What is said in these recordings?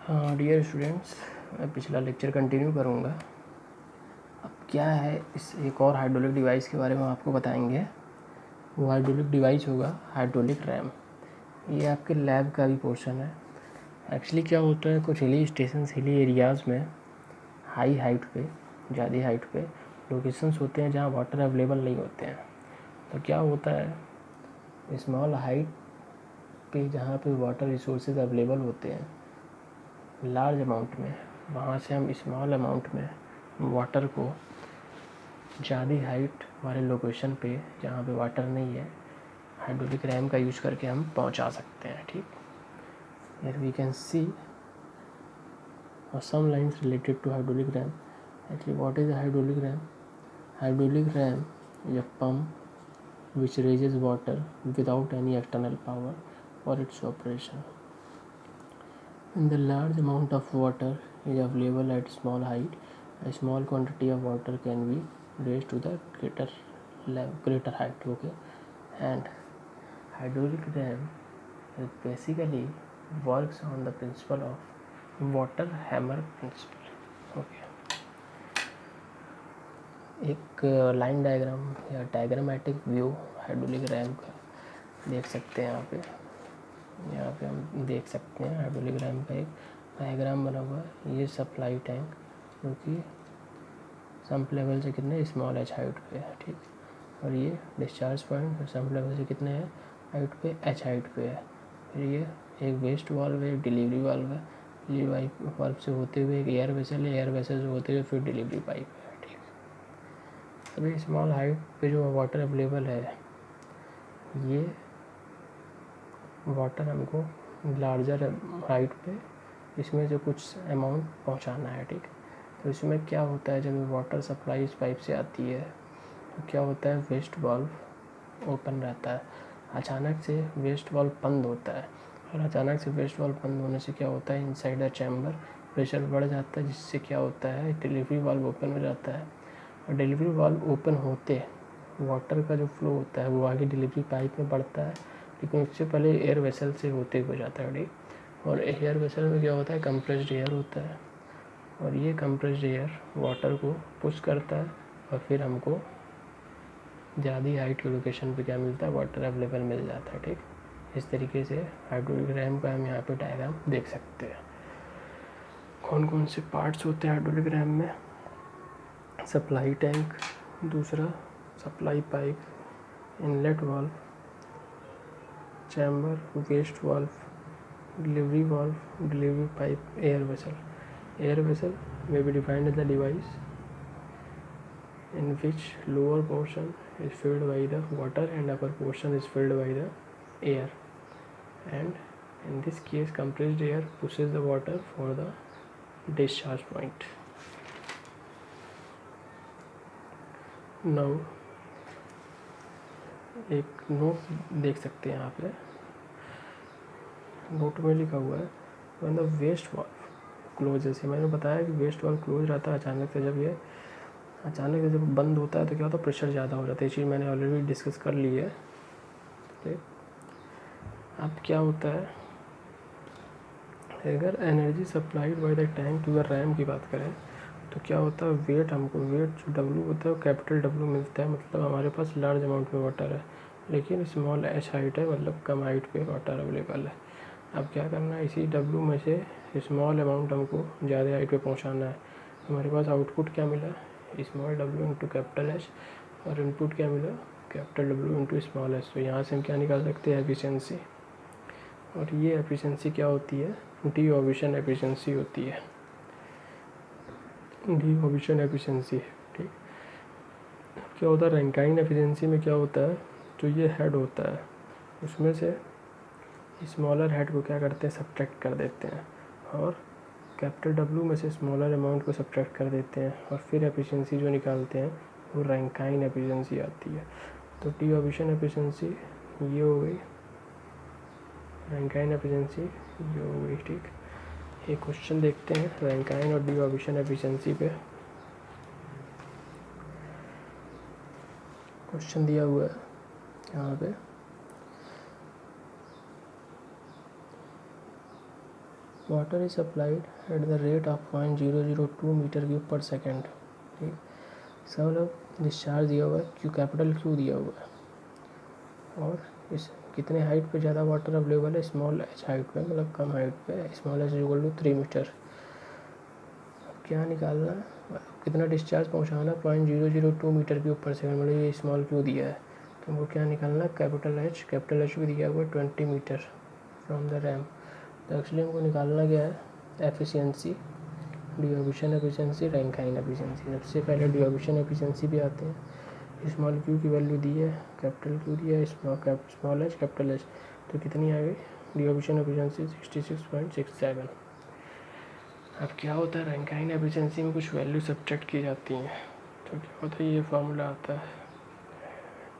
हाँ dear students, मैं पिछला लेक्चर कंटिन्यू करूँगा। अब क्या है, इस एक और हाइड्रोलिक डिवाइस के बारे में आपको बताएंगे। वो हाइड्रोलिक डिवाइस होगा हाइड्रोलिक रैम। ये आपके लैब का भी पोर्शन है। एक्चुअली क्या होता है, कुछ हिली स्टेशन, हिली एरियाज़ में हाई हाइट पे, ज़्यादा हाइट पे लोकेशंस होते हैं जहाँ वाटर अवेलेबल नहीं होते हैं। तो क्या होता है, स्मॉल हाइट पे जहाँ पे वाटर रिसोर्सेज अवेलेबल होते हैं लार्ज अमाउंट में, वहाँ से हम स्मॉल अमाउंट में वाटर को ज़्यादा हाइट वाले लोकेशन पे जहाँ पे वाटर नहीं है हाइड्रोलिक रैम का यूज करके हम पहुँचा सकते हैं। ठीक, here we can see some lines related to hydraulic ram. Actually, what is a hydraulic ram? Hydraulic ram is a pump which raises water without any external power for its operation. When the large amount of water is available at small height, a small quantity of water can be raised to the greater height. Okay, and hydraulic dam basically works on the principle of water hammer principle. Okay, एक line diagram या diagrammatic view hydraulic RAM का देख सकते हैं यहाँ पे हम देख सकते हैं हाइड्रोलिक रैम का एक डायग्राम बना हुआ है। ये सप्लाई टैंक जो कि सम्प लेवल से कितने स्मॉल एच हाइट पे है। ठीक, और ये डिस्चार्ज पॉइंट सम्प लेवल से कितने हैं हाइट पे, एच हाइट पे है। फिर ये एक वेस्ट वाल्व है, एक डिलीवरी वाल्व है, डिलीवरी वाल्व से होते हुए एक एयर वेसल है, एयर वेसल से होते हुए फिर डिलीवरी पाइप है। ठीक, अभी स्मॉल हाइट पे जो वाटर अवेलेबल है, ये वाटर हमको लार्जर हाइट पे इसमें से कुछ अमाउंट पहुंचाना है। ठीक, तो इसमें क्या होता है, जब वाटर सप्लाई इस पाइप से आती है तो क्या होता है, वेस्ट वाल्व ओपन रहता है, अचानक से वेस्ट वाल्व बंद होता है, और अचानक से वेस्ट वाल्व बंद होने से क्या होता है, इनसाइड द चैम्बर प्रेशर बढ़ जाता है, जिससे क्या होता है, डिलीवरी वाल्व ओपन हो जाता है। और डिलीवरी वाल्व ओपन होते वाटर का जो फ्लो होता है वो आगे डिलीवरी पाइप में बढ़ता है, लेकिन उससे पहले एयर वेसल से होते हुए जाता है। ठीक, और एयर वेसल में क्या होता है, कंप्रेस्ड एयर होता है, और ये कंप्रेस्ड एयर वाटर को पुश करता है और फिर हमको ज़्यादा हाइट की लोकेशन पे क्या मिलता है, वाटर अवेलेबल मिल जाता है। ठीक, इस तरीके से हाइड्रोलिक रैम का हम यहाँ पे डायग्राम देख सकते हैं। कौन कौन से पार्ट्स होते हैं हाइड्रोलिक रैम में, सप्लाई टैंक, दूसरा supply pipe, inlet valve, chamber, waste valve, delivery valve, delivery pipe, air vessel. Air vessel may be defined as a device in which lower portion is filled by the water and upper portion is filled by the air, and in this case compressed air pushes the water for the discharge point. Now एक note देख सकते हैं यहाँ पे, note में लिखा हुआ है when the waste valve close, जैसे मैंने बताया कि वेस्ट वाल्व क्लोज रहता है, अचानक से जब बंद होता है तो क्या होता है, प्रेशर ज़्यादा हो जाता है। ये चीज़ मैंने ऑलरेडी डिस्कस कर ली है। ठीक, अब क्या होता है, अगर energy supplied by the tank to the ram की बात करें तो क्या होता है, वेट जो डब्लू होता है वो कैपिटल डब्लू मिलता है, मतलब हमारे पास लार्ज अमाउंट में वाटर है, लेकिन स्मॉल एच हाइट है, मतलब कम हाइट पे वाटर अवेलेबल है। अब क्या करना है, इसी डब्लू में से स्मॉल अमाउंट हमको ज़्यादा हाइट पे पहुंचाना है। हमारे पास आउटपुट क्या मिला, small W into capital H, और इनपुट क्या मिला, capital W into small H. तो यहाँ से हम क्या निकाल सकते हैं, एफिशिएंसी, और ये एफिशिएंसी क्या होती है, डिओबिशन एफिशिएंसी होती है, डिओबिशन एफिशिएंसी। ठीक, क्या होता है, रैंकाइन एफिशिएंसी में क्या होता है, जो ये हेड होता है उसमें से स्मॉलर हेड को क्या करते हैं, सब्ट्रैक्ट कर देते हैं, और कैपिटल डब्लू में से स्मॉलर अमाउंट को सब्ट्रैक्ट कर देते हैं, और फिर एफिशिएंसी जो निकालते हैं वो रैंकाइन एफिशिएंसी आती है। तो डिओबिशन एफिशिएंसी ये हो गई, रैंकाइन एफिशिएंसी ये हो गई। ठीक, एक क्वेश्चन देखते हैं रैंकाइन और डिओबिशन एफिशिएंसी पे। क्वेश्चन दिया हुआ है यहाँ पे, water is supplied at the rate of 0.002 metre cube per second. ठीक, इसका मतलब डिस्चार्ज दिया हुआ है, क्यू कैपिटल क्यू दिया हुआ है, और इस कितने हाइट पे ज़्यादा वाटर अवेलेबल है, स्मॉल एच हाइट पे, मतलब कम हाइट पे, small H equal to 3 metre. क्या निकालना है, कितना डिस्चार्ज पहुंचाना, 0.002 मीटर क्यूब पर सेकंड, मतलब ये स्मॉल क्यू दिया है, तो हमको क्या निकालना है, कैपिटल एच भी दिया हुआ है 20 मीटर फ्रॉम द रैम। तो एक्चुअली हमको निकालना क्या है, एफिशिएंसी, डिओर्बिशन एफिशिएंसी, रैंकाइन एफिशिएंसी। सबसे पहले डिओर्बिशन एफिशिएंसी भी आते हैं। स्मॉल क्यू की वैल्यू दी है, कैपिटल क्यू दिया है, स्मॉल एच कैपिटल एच, तो कितनी आ गई डिओर्बिशन एफिशिएंसी 66.67। अब क्या होता है, रैंकाइन एफिशिएंसी में कुछ वैल्यू सब्ट्रैक्ट की जाती हैं, तो क्या होता है, ये फार्मूला आता है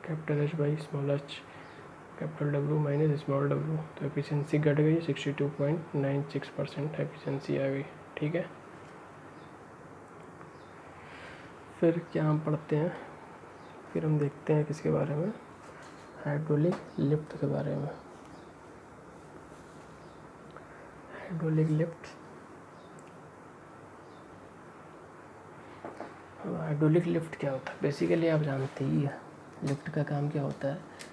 capital H by small H capital W minus small W. तो एफिशिएंसी घट गई, 62.96% एफिशिएंसी आ गई। ठीक है, फिर क्या हम पढ़ते हैं, फिर हम देखते हैं किसके बारे में, हाइड्रोलिक लिफ्ट के बारे में। हाइड्रोलिक लिफ्ट, हाइड्रोलिक लिफ्ट क्या होता है, बेसिकली आप जानते ही हैं लिफ्ट का काम क्या होता है।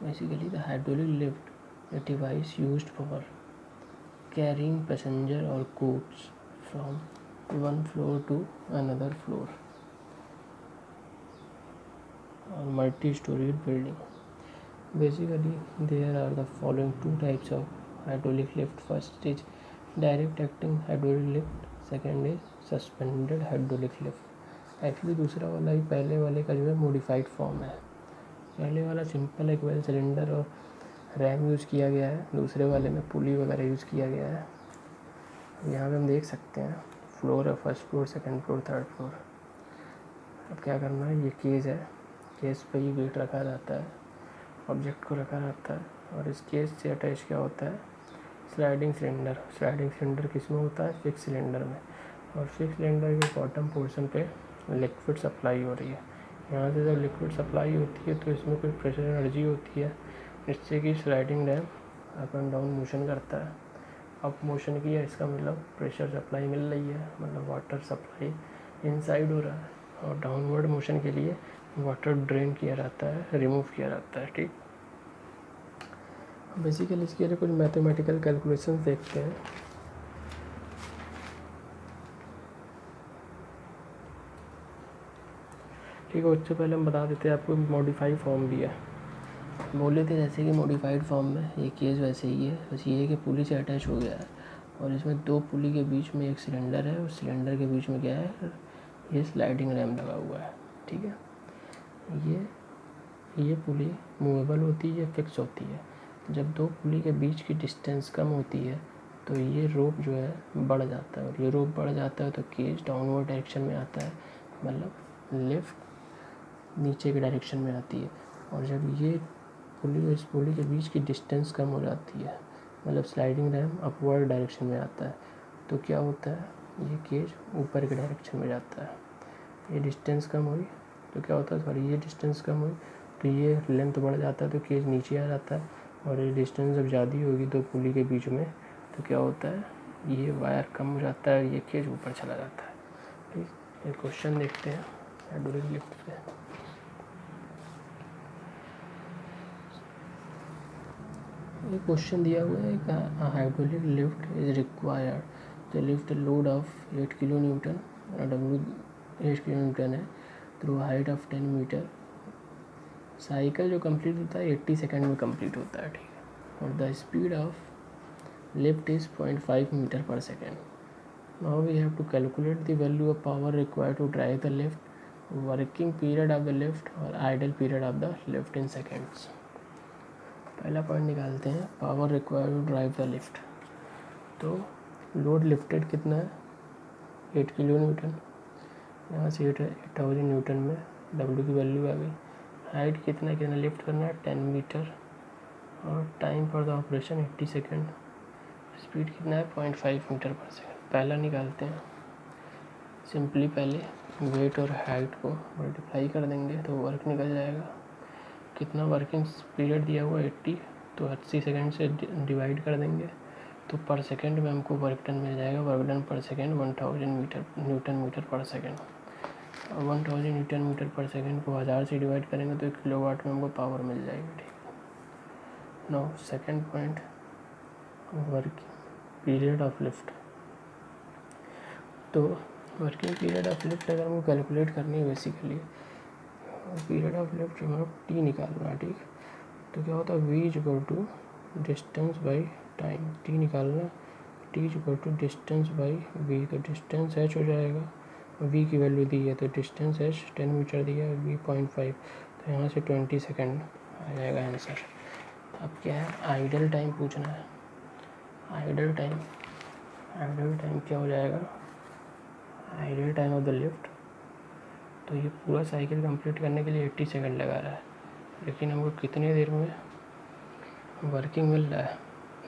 Basically the hydraulic lift, a device used for carrying passenger or goods from one floor to another floor or multi-storied building. Basically, there are the following two types of hydraulic lift. First is direct acting hydraulic lift, second is suspended hydraulic lift. Actually दूसरा वाला ही पहले वाले का जो है modified form है। पहले वाला सिंपल एक वेल सिलेंडर और रैम यूज़ किया गया है, दूसरे वाले में पुली वगैरह यूज़ किया गया है। यहाँ पे हम देख सकते हैं फ्लोर है, first floor, second floor, third floor. अब क्या करना है, ये केज है, केज पे ही वेट रखा जाता है, ऑब्जेक्ट को रखा जाता है, और इस केज से अटैच क्या होता है, स्लाइडिंग सिलेंडर। स्लाइडिंग सिलेंडर किस में होता है, फिक्स सिलेंडर में, और फिक्स सिलेंडर के बॉटम पोर्शन पे लिक्विड सप्लाई हो रही है। यहाँ से जब लिक्विड सप्लाई होती है तो इसमें कोई प्रेशर एनर्जी होती है, जिससे कि sliding RAM up and down motion करता है। अप मोशन किया, इसका मतलब प्रेशर सप्लाई मिल रही है, मतलब वाटर सप्लाई इनसाइड हो रहा है, और डाउनवर्ड मोशन के लिए वाटर ड्रेन किया जाता है, रिमूव किया जाता है। ठीक, बेसिकली इसके लिए कुछ मैथमेटिकल कैलकुलेशंस देखते हैं। ठीक है, उससे पहले हम बता देते हैं आपको मॉडिफाइड फॉर्म भी है। बोले थे जैसे कि मॉडिफाइड फॉर्म में ये केस वैसे ही है, बस ये है कि पुली से अटैच हो गया है, और इसमें दो पुली के बीच में एक सिलेंडर है, और सिलेंडर के बीच में क्या है, ये स्लाइडिंग रैम लगा हुआ है। ठीक है, ये पुली मूवेबल होती है, फिक्स होती है। जब दो पुली के बीच की डिस्टेंस कम होती है तो ये रोप जो है बढ़ जाता है, और ये रोप बढ़ जाता है तो केज डाउनवर्ड डायरेक्शन में आता है, मतलब लिफ्ट नीचे की डायरेक्शन में आती है। और जब ये पुली और इस पुली के बीच की डिस्टेंस कम हो जाती है, मतलब स्लाइडिंग रैम अपवर्ड डायरेक्शन में आता है, तो क्या होता है, ये केज ऊपर की डायरेक्शन में जाता है। ये डिस्टेंस कम हुई तो क्या होता है, सॉरी, ये डिस्टेंस कम हुई तो ये लेंथ बढ़ जाता है, तो केज नीचे आ जाता है। और ये डिस्टेंस जब ज़्यादा होगी दो पुली के बीच में, तो क्या होता है, ये वायर कम हो जाता है, ये केज ऊपर चला जाता है। ठीक, एक क्वेश्चन देखते हैं हाइड्रोलिक लिफ्ट पे। ये क्वेश्चन दिया हुआ है कि hydraulic lift is required to lift load of 8 kilo newton, W 8 kilo newton है, through height of 10 metre. Cycle जो कंप्लीट होता है 80 सेकंड में कंप्लीट होता है। ठीक है, और the speed of lift is 0.5 metre per second. Now we have to calculate the value of power required to drive the lift, working period of the lift और idle period of the lift in seconds. पहला point निकालते हैं, power required to drive the lift. तो load lifted कितना है, 8 kilo Newton, यहाँ से 8000 Newton में डब्ल्यू की वैल्यू आ गई। हाइट कितना लिफ्ट करना है, 10 मीटर, और time for the operation 80 second. Speed कितना है, 0.5 मीटर पर सेकेंड। पहला निकालते हैं, सिंपली पहले वेट और हाइट को मल्टीप्लाई कर देंगे तो वर्क निकल जाएगा। कितना वर्किंग पीरियड दिया हुआ 80, तो 80 सेकेंड से डिवाइड कर देंगे तो पर सेकेंड में हमको वर्क डन मिल जाएगा, वर्क डन पर second 1000 Newton metre per second. और 1000 न्यूटन मीटर पर सेकेंड को 1000 से डिवाइड करेंगे तो 1 किलोवाट में हमको पावर मिल जाएगी। ठीक, now second point, working period of lift. तो वर्किंग पीरियड ऑफ लिफ्ट अगर हमको कैलकुलेट करनी है, बेसिकली पीरियड ऑफ लिफ्ट हमारा टी निकालना है। ठीक, तो क्या होता है, v equal to distance by time, T निकालना, T equal to distance by v। तो डिस्टेंस h हो जाएगा, v की वैल्यू दी है तो डिस्टेंस h 10 मीटर दिया है, v 0.5, तो यहाँ से 20 सेकेंड आ जाएगा आंसर। अब क्या है, आइडल टाइम पूछना है। आइडल टाइम क्या हो जाएगा, idle time of the lift. तो ये पूरा साइकिल कंप्लीट करने के लिए 80 सेकंड लगा रहा है, लेकिन हमको कितने देर में वर्किंग मिल रहा है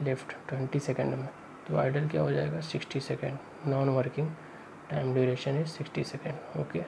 लिफ्ट, 20 सेकंड में। तो आइडल क्या हो जाएगा, 60 second. Non working time duration is 60 second. Okay.